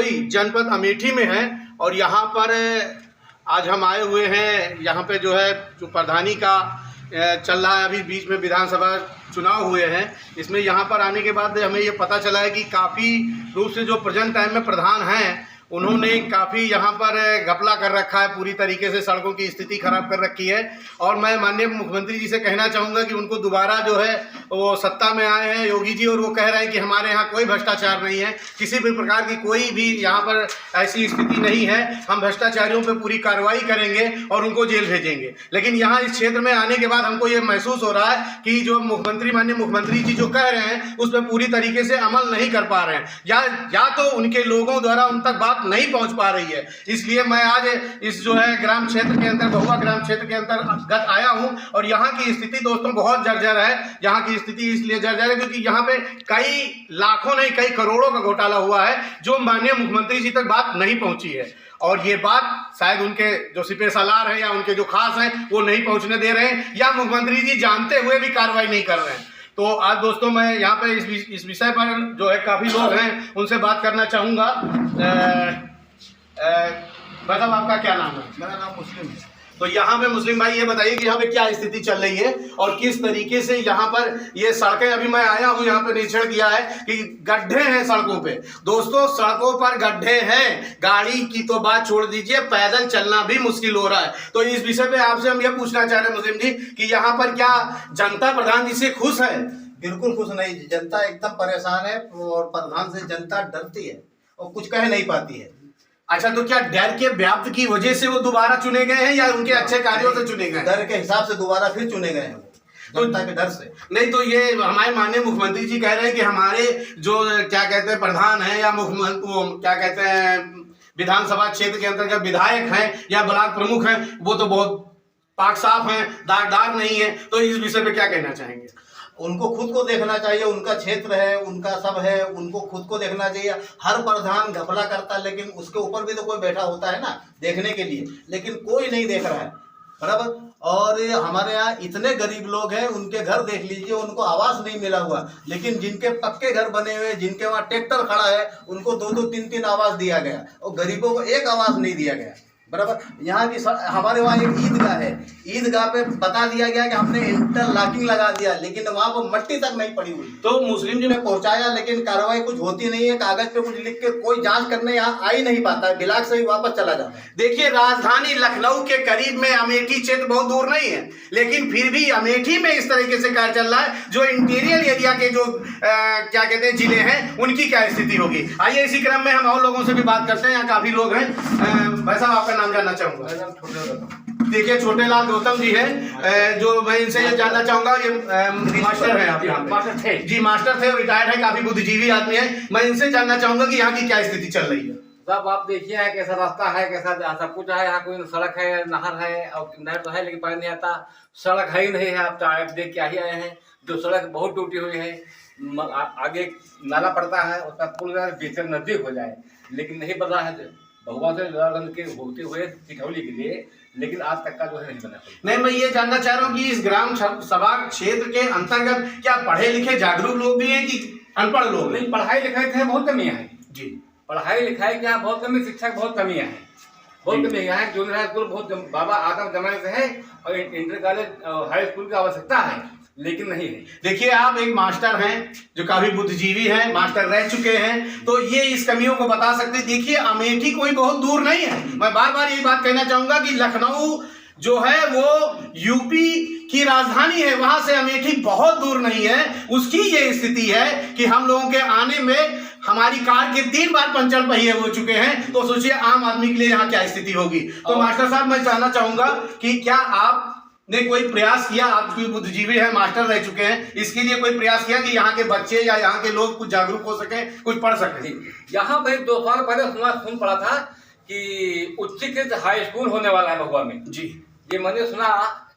सिरोही जनपद अमेठी में है और यहाँ पर आज हम आए हुए हैं। यहाँ पे जो है जो प्रधानी का चल रहा है, अभी बीच में विधानसभा चुनाव हुए हैं। इसमें यहाँ पर आने के बाद हमें ये पता चला है कि काफ़ी रूप से जो प्रेजेंट टाइम में प्रधान हैं उन्होंने काफ़ी यहाँ पर घपला कर रखा है, पूरी तरीके से सड़कों की स्थिति खराब कर रखी है। और मैं माननीय मुख्यमंत्री जी से कहना चाहूँगा कि उनको दोबारा जो है वो सत्ता में आए हैं योगी जी, और वो कह रहे हैं कि हमारे यहाँ कोई भ्रष्टाचार नहीं है, किसी भी प्रकार की कोई भी यहाँ पर ऐसी स्थिति नहीं है। हम भ्रष्टाचारियों पर पूरी कार्रवाई करेंगे और उनको जेल भेजेंगे। लेकिन यहाँ इस क्षेत्र में आने के बाद हमको ये महसूस हो रहा है कि जो माननीय मुख्यमंत्री जी जो कह रहे हैं उस पर पूरी तरीके से अमल नहीं कर पा रहे हैं, या तो उनके लोगों द्वारा उन तक बात नहीं पहुंच पा रही है। इसलिए मैं आज इस जो है ग्राम क्षेत्र के अंदर, बहुआ ग्राम क्षेत्र के अंतर्गत आया हूं और यहाँ की स्थिति दोस्तों बहुत जर्जर है। यहाँ की स्थिति इसलिए जर्जर है क्योंकि यहाँ पे कई लाखों नहीं कई करोड़ों का घोटाला हुआ है जो माननीय मुख्यमंत्री जी तक बात नहीं पहुंची है। और ये बात शायद उनके जो सिपे सालार हैं या उनके जो खास हैं वो नहीं पहुंचने दे रहे हैं, या मुख्यमंत्री जी जानते हुए भी कार्रवाई नहीं कर रहे हैं। तो आज दोस्तों मैं यहाँ पे इस विषय पर जो है काफ़ी लोग हैं उनसे बात करना चाहूँगा। भाई साहब आपका क्या नाम है? मेरा नाम मुस्लिम है। तो यहाँ पे मुस्लिम भाई ये बताइए कि यहाँ पे क्या स्थिति चल रही है और किस तरीके से यहाँ पर ये सड़कें, अभी मैं आया हूँ यहाँ पे निरीक्षण किया है कि गड्ढे हैं सड़कों पे। दोस्तों सड़कों पर गड्ढे हैं, गाड़ी की तो बात छोड़ दीजिए, पैदल चलना भी मुश्किल हो रहा है। तो इस विषय पे आपसे हम ये पूछना चाह रहे हैं मुस्लिम जी कि यहाँ पर क्या जनता प्रधान जी से खुश है? बिल्कुल खुश नहीं, जनता एकदम परेशान है और प्रधान से जनता डरती है और कुछ कह नहीं पाती है। अच्छा, तो क्या डर के व्याप्त की वजह से वो दोबारा चुने गए हैं या उनके अच्छे कार्यों से चुने गए? डर के हिसाब से दोबारा फिर चुने गए हैं वो, जनता के डर से नहीं। तो ये हमारे माननीय मुख्यमंत्री जी कह रहे हैं कि हमारे जो क्या कहते हैं प्रधान हैं या मुख्यमंत्री क्या कहते हैं विधानसभा क्षेत्र के अंतर्गत विधायक हैं या ब्लॉक प्रमुख हैं, वो तो बहुत पाक साफ हैं, दागदार नहीं है। तो इस विषय पे क्या कहना चाहेंगे? उनको खुद को देखना चाहिए, उनका क्षेत्र है, उनका सब है, उनको खुद को देखना चाहिए। हर प्रधान घपला करता है लेकिन उसके ऊपर भी तो कोई बैठा होता है ना देखने के लिए, लेकिन कोई नहीं देख रहा है, बराबर। और हमारे यहाँ इतने गरीब लोग हैं, उनके घर देख लीजिए, उनको आवास नहीं मिला हुआ, लेकिन जिनके पक्के घर बने हुए, जिनके वहाँ ट्रैक्टर खड़ा है, उनको 2-2, 3-3 आवास दिया गया और गरीबों को एक आवास नहीं दिया गया, बराबर। यहाँ की हमारे वहाँ एक ईदगाह है, ईदगाह पे बता दिया गया कि हमने इंटरलॉकिंग लगा दिया, लेकिन वहाँ पर मट्टी तक नहीं पड़ी हुई। तो मुस्लिम जी ने पहुँचाया लेकिन कार्रवाई कुछ होती नहीं है, कागज पे कुछ लिख के कोई जांच करने यहाँ आ ही नहीं पाता है, ब्लॉक से ही वापस चला जाता है। देखिए राजधानी लखनऊ के करीब में अमेठी क्षेत्र बहुत दूर नहीं है, लेकिन फिर भी अमेठी में इस तरीके से कार्य चल रहा है। जो इंटीरियर एरिया के जो क्या कहते हैं जिले हैं उनकी क्या स्थिति होगी, आइए इसी क्रम में हम और लोगों से भी बात करते हैं। यहाँ काफी लोग हैं। भाई साहब आपका नाम जानना चाहूंगा। देखिए छोटेलाल गौतम जी हैं, जो मैं इनसे ये जानना चाहूंगा, ये मास्टर हैं आप यहाँ पे? मास्टर थे जी, मास्टर थे और रिटायर्ड है, काफी बुद्धिजीवी आदमी है। मैं इनसे जानना चाहूंगा कि यहाँ की क्या स्थिति चल रही है। साहब आप देखिए है कैसा रास्ता है, कैसा सब कुछ है। यहाँ कोई सड़क है, नहर है, और नहर तो है लेकिन पानी नहीं आता, सड़क है ही नहीं है। आप देख के ही आए हैं, जो सड़क बहुत टूटी हुई है, आगे नाला पड़ता है, उसका पुल बेहतर नजदीक हो जाए, लेकिन नहीं बना है। भगवान से के होते हुए सिखौली के लिए, लेकिन आज तक का जो है नहीं बना। नहीं, मैं ये जानना चाह रहा हूँ कि इस ग्राम सभा क्षेत्र के अंतर्गत क्या पढ़े लिखे जागरूक लोग भी हैं कि अनपढ़ लोग? नहीं, पढ़ाई लिखाई से बहुत कमियां हैं जी, पढ़ाई लिखाई के यहाँ बहुत कमी, शिक्षा की बहुत कमियां हैं, बहुत कमी। यहाँ जूनियर हाई स्कूल बहुत बाबा आदम जमाने से है और इंटर कॉलेज हाई स्कूल की आवश्यकता है, लेकिन नहीं है। देखिए आप एक मास्टर हैं जो काफी बुद्धिजीवी हैं, मास्टर रह चुके हैं, तो ये इस कमियों को बता सकते। देखिए अमेठी कोई बहुत दूर नहीं है। मैं बार बार ये बात कहना चाहूंगा कि लखनऊ जो है वो यूपी की राजधानी है, वहां से अमेठी बहुत दूर नहीं है। उसकी ये स्थिति है कि हम लोगों के आने में हमारी कार के 3 बार पंचर पहिए हो चुके हैं, तो सोचिए आम आदमी के लिए यहाँ क्या स्थिति होगी। तो मास्टर साहब मैं जानना चाहूंगा कि क्या आप ने कोई प्रयास किया, आप कोई बुद्धिजीवी है, मास्टर रह चुके हैं, इसके लिए कोई प्रयास किया कि यहाँ के बच्चे या यहाँ के लोग कुछ जागरूक हो सके, कुछ पढ़ सके? यहाँ पर 2 साल पहले सुन पड़ा था कि उच्चीकृत हाई स्कूल होने वाला है भगवा में। जी, ये मैंने सुना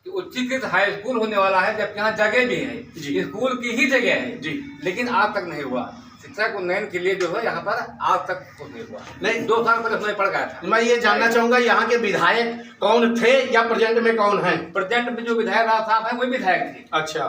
कि उच्चीकृत हाई स्कूल होने वाला है, जबकि यहाँ जगह भी है, स्कूल की ही जगह है जी, लेकिन आज तक नहीं हुआ। शिक्षा को उन्नयन के लिए जो है यहाँ पर आज तक कुछ नहीं हुआ। नहीं, 2 साल पहले उसमें पड़ गया था। मैं ये जानना चाहूंगा यहाँ के विधायक कौन थे या प्रेजेंट में कौन है? प्रेजेंट में जो विधायक साहब है वही विधायक थे। अच्छा,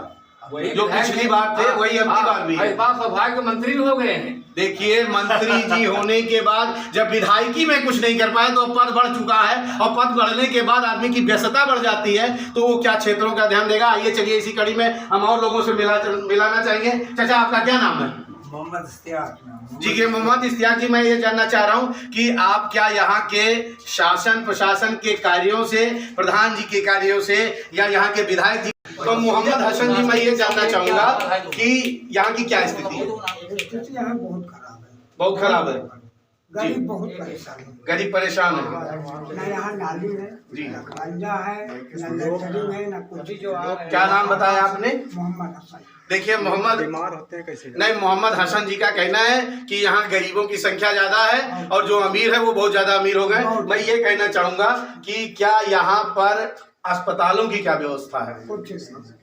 जो पिछली बार थे वही अब की बार भी है। इस बार सौभाग्य मंत्री भी हो गए हैं। देखिए, मंत्री जी होने के बाद जब विधायकी में कुछ नहीं कर पाए तो पद बढ़ चुका है, और पद बढ़ने के बाद आदमी की व्यस्तता बढ़ जाती है तो वो क्या क्षेत्रों का ध्यान देगा। आइए चलिए इसी कड़ी में हम और लोगों से मिलाना चाहेंगे। चाचा, आपका क्या नाम है? मोहम्मद इश्तियाक। जी के मोहम्मद इश्तियाक जी, मैं ये जानना चाह रहा हूँ कि आप क्या यहाँ के शासन प्रशासन के कार्यों से, प्रधान जी के कार्यों से, या यहाँ के विधायक जी, तो मोहम्मद हसन जी मैं ये जानना चाहूँगा कि यहाँ की क्या स्थिति है? स्थिति यहाँ बहुत खराब है। बहुत खराब है। गरीब बहुत परेशान है। गरीब परेशान है। न यहाँ नाली है, जी। न खंजा है, न लेटरिन है, न कुछ। क्या नाम बताया आपने? मोहम्मद हसन। देखिए, मोहम्मद बीमार होते हैं कैसे? नहीं, मोहम्मद हसन जी का कहना है कि यहाँ गरीबों की संख्या ज्यादा है और जो अमीर है वो बहुत ज्यादा अमीर हो गए। मैं ये कहना चाहूंगा कि क्या यहाँ पर अस्पतालों की क्या व्यवस्था है? कुछ नहीं।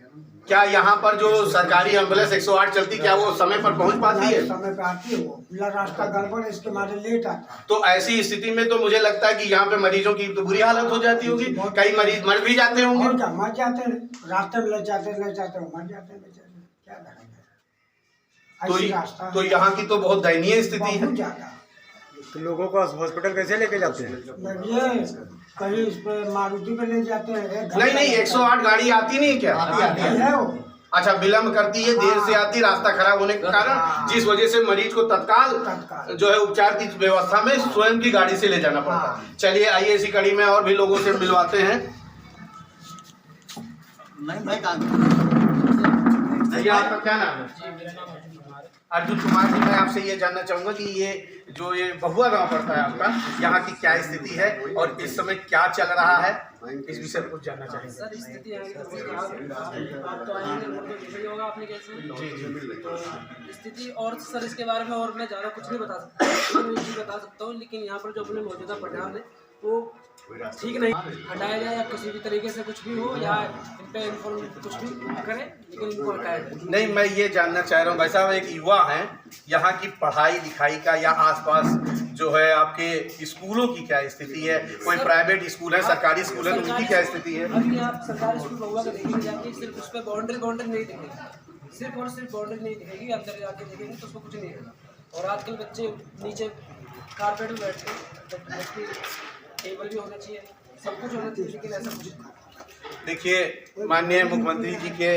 क्या यहाँ पर जो सरकारी एम्बुलेंस 108 चलती, क्या वो समय पर पहुँच पाती है? समय पे आती है, वो रास्ता गड़बड़ है, इसके मारे लेट आता है। तो ऐसी स्थिति में तो मुझे लगता है कि यहाँ पे मरीजों की तो बुरी हालत हो जाती होगी, कई मरीज मर भी जाते होंगे। और क्या, मर जाते हैं रास्ते में, ले जाते मर जाते हैं बेचारे, क्या करेंगे। ऐसी रास्ता तो यहाँ की तो बहुत दयनीय स्थिति है। बहुत ज्यादा। तो लोगों को हॉस्पिटल कैसे लेके जाते हैं? ये कहीं इस पे मारुति पे ले जाते हैं। नहीं, 108 गाड़ी आती नहीं क्या? है वो। अच्छा, विलम्ब करती है, देर से आती, रास्ता खराब होने के कारण, जिस वजह से मरीज को तत्काल जो है उपचार की व्यवस्था में स्वयं की गाड़ी से ले जाना पड़ता है। चलिए आइए इसी कड़ी में और भी लोगों से मिलवाते हैं। भैया, आपका क्या नाम है? अर्जुन कुमार जी, मैं आपसे ये जानना चाहूँगा कि ये जो ये बहुआ गांव पड़ता है आपका, यहाँ की क्या स्थिति है और इस समय क्या चल रहा है, इस विषय पर कुछ जानना चाहेंगे। सर, स्थिति है आप तो आएंगे होगा एप्लीकेशन। जी। तो स्थिति और सर इसके बारे में और मैं ज़्यादा कुछ नहीं बता सकता, लेकिन मैं ये बता सकता हूँ, लेकिन यहाँ पर जो अपने मौजूदा प्रधान है वो ठीक नहीं, हटाया जाए या किसी भी तरीके से कुछ भी हो, या इन पे इन्फॉर्म कुछ भी करें, लेकिन इनको हटाया जाए। नहीं, मैं ये जानना चाह रहा हूँ भाई साहब, एक युवा हैं, यहाँ की पढ़ाई लिखाई का या आसपास जो है आपके स्कूलों की क्या स्थिति है? कोई प्राइवेट स्कूल है, सरकारी स्कूल है, तो उनकी क्या स्थिति है? अभी आप सरकारी स्कूल बहुआ का देखेंगे जाके, सिर्फ उस पर बाउंड्री नहीं दिखेगी, सिर्फ और सिर्फ बाउंड्री नहीं दिखेगी। अंदर जाके देखेंगे तो उसको कुछ नहीं होगा। और आजकल बच्चे नीचे कारपेट में बैठते हैं, टेबल भी होना चाहिए, सब कुछ होना चाहिए, लेकिन ऐसा कुछ। देखिए, माननीय मुख्यमंत्री जी के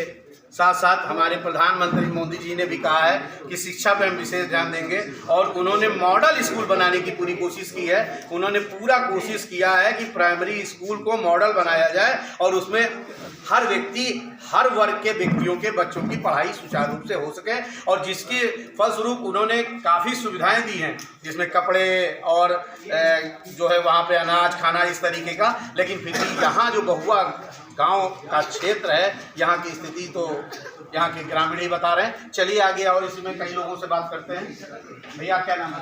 साथ साथ हमारे प्रधानमंत्री मोदी जी ने भी कहा है कि शिक्षा पर हम विशेष ध्यान देंगे, और उन्होंने मॉडल स्कूल बनाने की पूरी कोशिश की है। उन्होंने पूरा कोशिश किया है कि प्राइमरी स्कूल को मॉडल बनाया जाए और उसमें हर व्यक्ति, हर वर्ग के व्यक्तियों के बच्चों की पढ़ाई सुचारू रूप से हो सके, और जिसके फलस्वरूप उन्होंने काफ़ी सुविधाएं दी हैं, जिसमें कपड़े और जो है वहाँ पे अनाज खाना इस तरीके का। लेकिन फिर भी यहाँ जो बहुआ गांव का क्षेत्र है, यहाँ की स्थिति तो यहाँ के ग्रामीण ही बता रहे हैं। चलिए आगे और इसी में कई लोगों से बात करते हैं। भैया, क्या नाम है?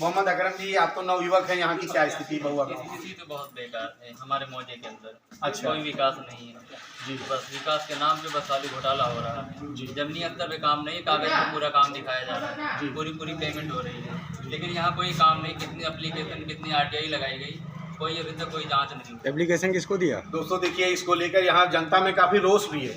मोहम्मद अकरम जी, आप तो नवयुवक हैं, यहाँ की क्या स्थिति बहुआ गाँव? स्थिति तो बहुत बेकार है हमारे मौजे के अंदर। अच्छा। कोई विकास नहीं है जी, बस विकास के नाम पे बस खाली घोटाला हो रहा है जी। जमीनी स्तर पे काम नहीं, कागज पे पूरा काम दिखाया जा रहा है, पूरी पेमेंट हो रही है, लेकिन यहाँ कोई काम नहीं। कितनी एप्लीकेशन, कितनी RTI लगाई गई, कोई अभी तक कोई जांच नहीं। एप्लीकेशन किसको दिया? दोस्तों देखिए, इसको लेकर यहाँ जनता में काफी रोष भी है,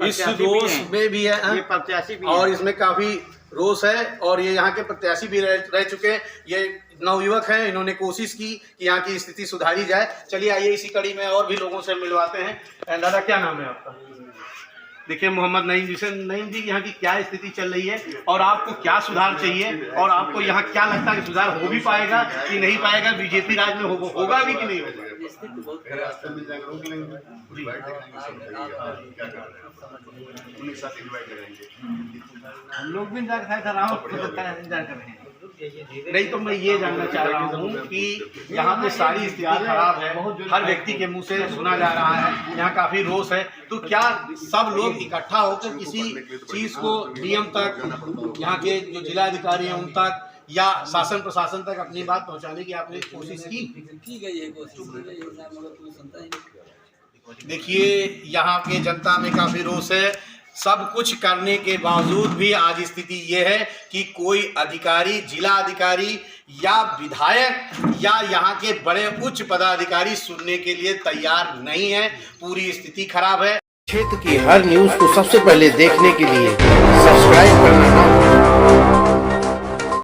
इस रोष में भी है, प्रत्याशी भी और इसमें काफी रोष है, और ये यहाँ के प्रत्याशी भी रह चुके हैं। ये नवयुवक हैं, इन्होंने कोशिश की कि यहाँ की स्थिति सुधारी जाए। चलिए आइए इसी कड़ी में और भी लोगों से मिलवाते हैं। दादा, क्या नाम है आपका? देखिए, मोहम्मद नईम जी से। नईम जी, यहाँ की क्या स्थिति चल रही है और आपको क्या सुधार चाहिए, और आपको यहाँ क्या लगता है कि सुधार हो भी पाएगा कि नहीं पाएगा? बीजेपी राज में होगा भी कि नहीं होगा? हम लोग भी इंतजार कर रहे हैं। नहीं, तो मैं ये जानना चाह रहा हूँ कि यहाँ पे सारी स्थिति खराब है, हर व्यक्ति के मुंह से सुना जा रहा है, यहाँ काफी रोष है, तो क्या सब लोग इकट्ठा होकर किसी चीज को डीएम तक, यहाँ के जो जिलाधिकारी हैं उन तक, या शासन प्रशासन तक अपनी बात पहुँचाने की आपने कोशिश की गई है, कोशिश की गई है, मगर कोई सुनता ही नहीं। देखिए, यहाँ के जनता में काफी रोष है। सब कुछ करने के बावजूद भी आज स्थिति ये है कि कोई अधिकारी, जिला अधिकारी या विधायक या यहाँ के बड़े उच्च पदाधिकारी सुनने के लिए तैयार नहीं है। पूरी स्थिति खराब है। क्षेत्र की हर न्यूज को सबसे पहले देखने के लिए सब्सक्राइब करना ना भूलें।